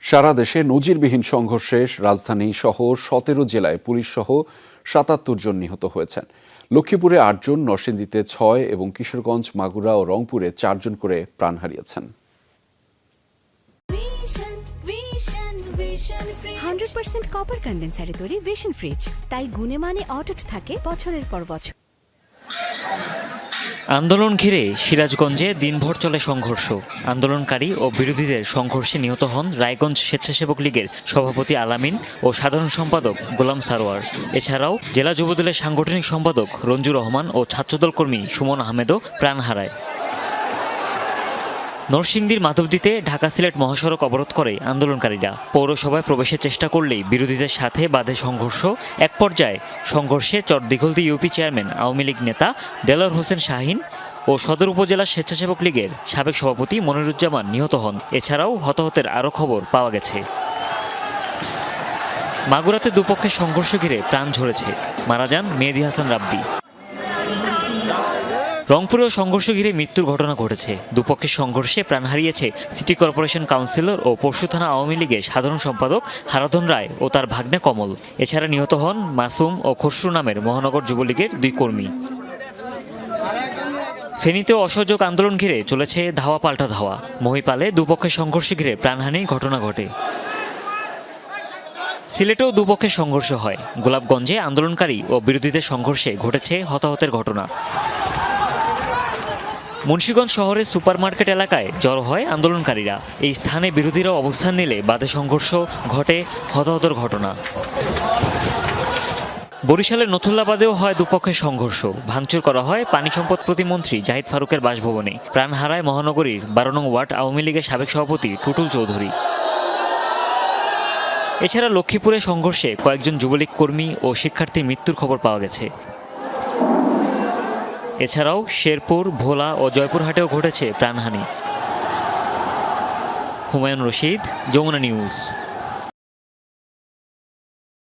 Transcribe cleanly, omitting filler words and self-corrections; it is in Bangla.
সারা দেশে নজিরবিহীন সংঘর্ষে রাজধানী সহ ১৭ জেলায় পুলিশ সহ ৭৭ জন নিহত হয়েছেন। লক্ষ্মীপুরে ৮ জন, নরসিংদীতে ৬ এবং কিশোরগঞ্জ, মাগুরা ও রংপুরে ৪ জন করে প্রাণ হারিয়েছেন। 100% কপার কন্ডেন্সারে তৈরি ভিশন ফ্রিজ, তাই গুণে মানে অটুট থাকে বছরের পর বছর। আন্দোলন ঘিরে সিরাজগঞ্জে দিনভর চলে সংঘর্ষ। আন্দোলনকারী ও বিরোধীদের সংঘর্ষে নিহত হন রায়গঞ্জ স্বেচ্ছাসেবক লীগের সভাপতি আলামিন ও সাধারণ সম্পাদক গোলাম সারোয়ার। এছাড়াও জেলা যুবদলের সাংগঠনিক সম্পাদক রঞ্জুর রহমান ও ছাত্রদল কর্মী সুমন আহমেদও প্রাণ হারায়। নরসিংদীর মাধবদীতে ঢাকা সিলেট মহাসড়ক অবরোধ করে আন্দোলনকারীরা। পৌরসভায় প্রবেশের চেষ্টা করলেই বিরোধীদের সাথে বাধে সংঘর্ষ। এক পর্যায়ে সংঘর্ষে চরদিঘলদি ইউপি চেয়ারম্যান আওয়ামী লীগ নেতা দেলোয়ার হোসেন শাহীন ও সদর উপজেলা স্বেচ্ছাসেবক লীগের সাবেক সভাপতি মনিরুজ্জামান নিহত হন। এছাড়াও হতাহতের আরও খবর পাওয়া গেছে। মাগুরাতে দুপক্ষের সংঘর্ষ ঘিরে প্রাণ ঝরেছে, মারা যান মেহেদী হাসান রাব্বি। রংপুরেও সংঘর্ষ ঘিরে মৃত্যুর ঘটনা ঘটেছে। দুপক্ষের সংঘর্ষে প্রাণ হারিয়েছে সিটি কর্পোরেশন কাউন্সিলর ও পরশু থানা আওয়ামী লীগের সাধারণ সম্পাদক হারাধন রায় ও তার ভাগ্নে কমল। এছাড়া নিহত হন মাসুম ও খসরু নামের মহানগর যুবলীগের 2 কর্মী। ফেনীতেও অসহযোগ আন্দোলন ঘিরে চলেছে ধাওয়া পাল্টা ধাওয়া। মহিপালে দুপক্ষের সংঘর্ষ ঘিরে প্রাণহানির ঘটনা ঘটে। সিলেটেও দুপক্ষের সংঘর্ষ হয়। গোলাপগঞ্জে আন্দোলনকারী ও বিরোধীদের সংঘর্ষে ঘটেছে হতাহতের ঘটনা। মুন্সিগঞ্জ শহরের সুপারমার্কেট এলাকায় জড়ো হয় আন্দোলনকারীরা। এই স্থানে বিরোধীরা অবস্থান নিলে বাদে সংঘর্ষ ঘটে, হতাহতের ঘটনা। বরিশালের নথুল্লাবাদেও হয় দুপক্ষের সংঘর্ষ। ভাঙচুর করা হয় পানি সম্পদ প্রতিমন্ত্রী জাহিদ ফারুকের বাসভবনে। প্রাণ হারায় মহানগরীর 12 নং ওয়ার্ড আওয়ামী লীগের সাবেক সভাপতি টুটুল চৌধুরী। এছাড়া লক্ষ্মীপুরে সংঘর্ষে কয়েকজন যুবলীগ কর্মী ও শিক্ষার্থীর মৃত্যুর খবর পাওয়া গেছে। এছাড়াও শেরপুর, ভোলা ও জয়পুরহাটেও ঘটেছে প্রাণহানি। হুমায়ুন রশিদ, যমুনা নিউজ।